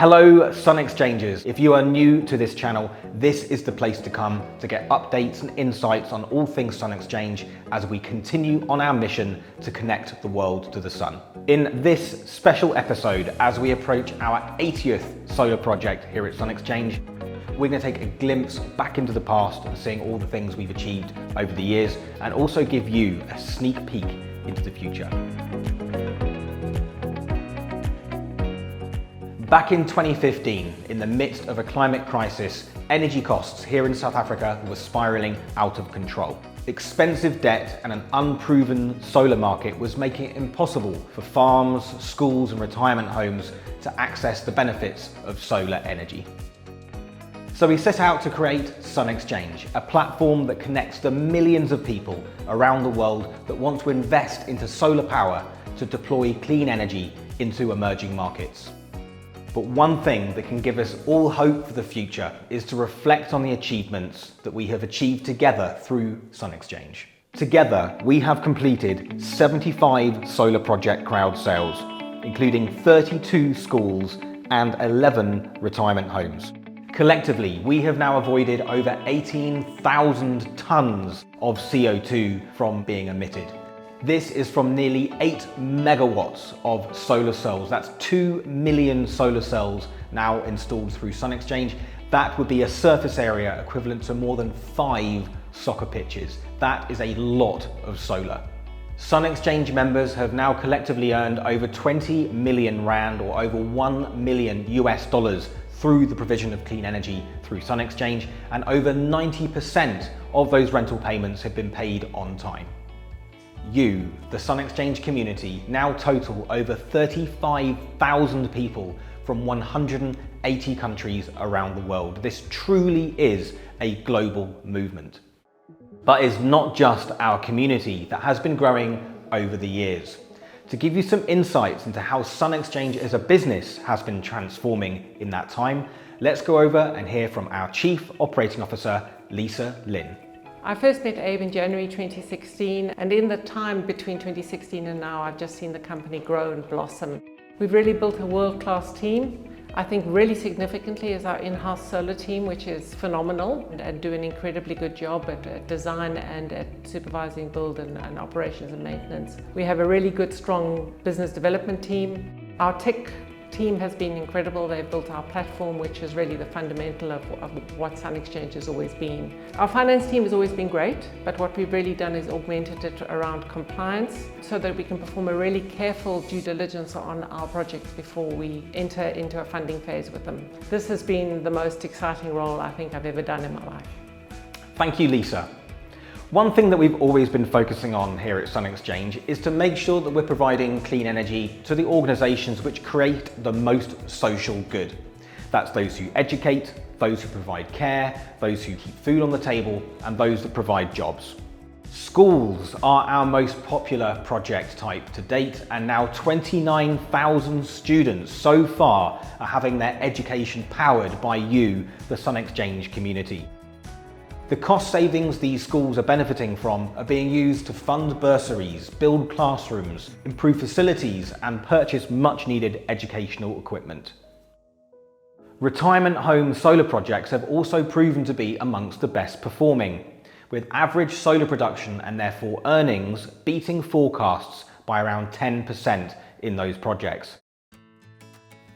Hello Sun Exchangers. If you are new to this channel, this is the place to come to get updates and insights on all things Sun Exchange as we continue on our mission to connect the world to the sun. In this special episode, as we approach our 80th solar project here at Sun Exchange, we're going to take a glimpse back into the past and seeing all the things we've achieved over the years, and also give you a sneak peek into the future. Back in 2015, in the midst of a climate crisis, energy costs here in South Africa were spiraling out of control. Expensive debt and an unproven solar market was making it impossible for farms, schools and retirement homes to access the benefits of solar energy. So we set out to create Sun Exchange, a platform that connects the millions of people around the world that want to invest into solar power to deploy clean energy into emerging markets. But one thing that can give us all hope for the future is to reflect on the achievements that we have achieved together through Sun Exchange. Together, we have completed 75 solar project crowd sales, including 32 schools and 11 retirement homes. Collectively, we have now avoided over 18,000 tons of CO2 from being emitted. This is from nearly 8 megawatts of solar cells. That's 2 million solar cells now installed through Sun Exchange. That would be a surface area equivalent to more than 5 soccer pitches. That is a lot of solar. Sun Exchange members have now collectively earned over 20 million Rand, or over $1 million US, through the provision of clean energy through Sun Exchange, and over 90% of those rental payments have been paid on time. You, the Sun Exchange community, now total over 35,000 people from 180 countries around the world. This truly is a global movement. But it's not just our community that has been growing over the years. To give you some insights into how Sun Exchange as a business has been transforming in that time, let's go over and hear from our Chief Operating Officer, Lisa Lin. I first met Abe in January 2016, and in the time between 2016 and now, I've just seen the company grow and blossom. We've really built a world-class team. I think really significantly is our in-house solar team, which is phenomenal and do an incredibly good job at design and at supervising build and operations and maintenance. We have a really good, strong business development team. Our tech team has been incredible. They've built our platform, which is really the fundamental of what Sun Exchange has always been. Our finance team has always been great, but what we've really done is augmented it around compliance so that we can perform a really careful due diligence on our projects before we enter into a funding phase with them. This has been the most exciting role I think I've ever done in my life. Thank you, Lisa. One thing that we've always been focusing on here at Sun Exchange is to make sure that we're providing clean energy to the organisations which create the most social good. That's those who educate, those who provide care, those who keep food on the table, and those that provide jobs. Schools are our most popular project type to date, and now 29,000 students so far are having their education powered by you, the Sun Exchange community. The cost savings these schools are benefiting from are being used to fund bursaries, build classrooms, improve facilities, and purchase much needed educational equipment. Retirement home solar projects have also proven to be amongst the best performing, with average solar production and therefore earnings beating forecasts by around 10% in those projects.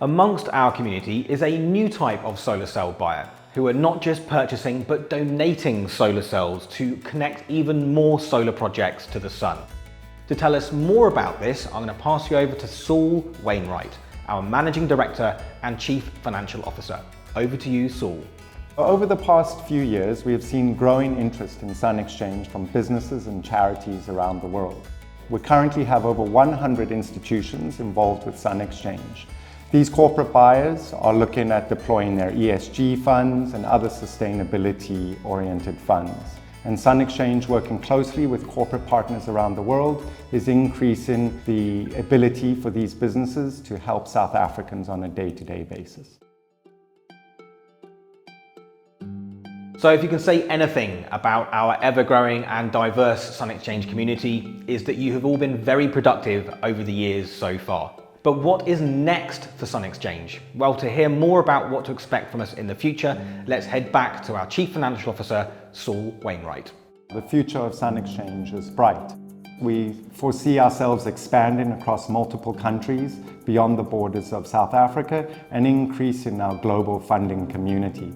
Amongst our community is a new type of solar cell buyer, who are not just purchasing but donating solar cells to connect even more solar projects to the sun. To tell us more about this, I'm going to pass you over to Saul Wainwright, our Managing Director and Chief Financial Officer. Over to you, Saul. Over the past few years, we have seen growing interest in Sun Exchange from businesses and charities around the world. We currently have over 100 institutions involved with Sun Exchange. These corporate buyers are looking at deploying their ESG funds and other sustainability-oriented funds. And Sun Exchange, working closely with corporate partners around the world, is increasing the ability for these businesses to help South Africans on a day-to-day basis. So if you can say anything about our ever-growing and diverse Sun Exchange community, is that you have all been very productive over the years so far. But what is next for Sun Exchange? Well, to hear more about what to expect from us in the future, let's head back to our Chief Financial Officer, Saul Wainwright. The future of Sun Exchange is bright. We foresee ourselves expanding across multiple countries beyond the borders of South Africa and increasing our global funding community.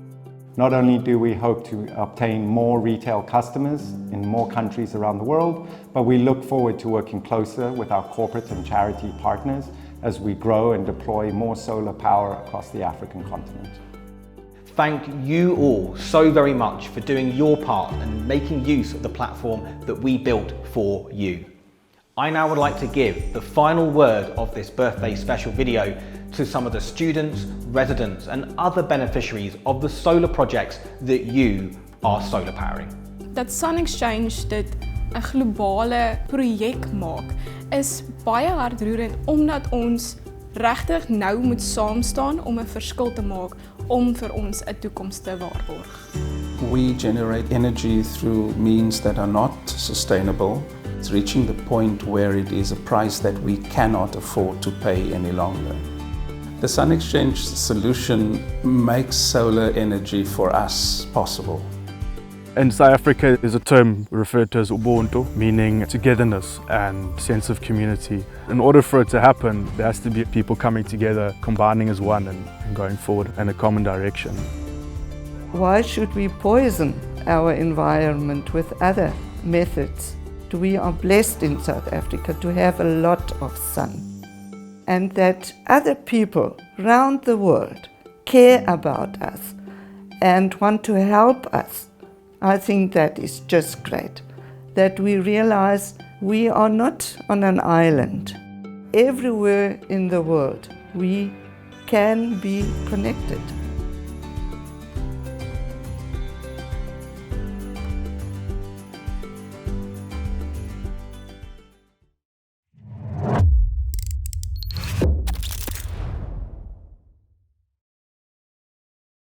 Not only do we hope to obtain more retail customers in more countries around the world, but we look forward to working closer with our corporate and charity partners as we grow and deploy more solar power across the African continent. Thank you all so very much for doing your part and making use of the platform that we built for you. I now would like to give the final word of this birthday special video to some of the students, residents and other beneficiaries of the solar projects that you are solar powering. Dat Sun Exchange dit 'n globale projek maak is baie hartroerend omdat ons regtig nou moet saam staan om 'n verskil te maak om vir ons 'n toekoms te waarborg. We generate energy through means that are not sustainable. It's reaching the point where it is a price that we cannot afford to pay any longer. The Sun Exchange solution makes solar energy for us possible. In South Africa, there's a term referred to as ubuntu, meaning togetherness and sense of community. In order for it to happen, there has to be people coming together, combining as one and going forward in a common direction. Why should we poison our environment with other methods? We are blessed in South Africa to have a lot of sun, and that other people around the world care about us and want to help us. I think that is just great, that we realize we are not on an island. Everywhere in the world we can be connected.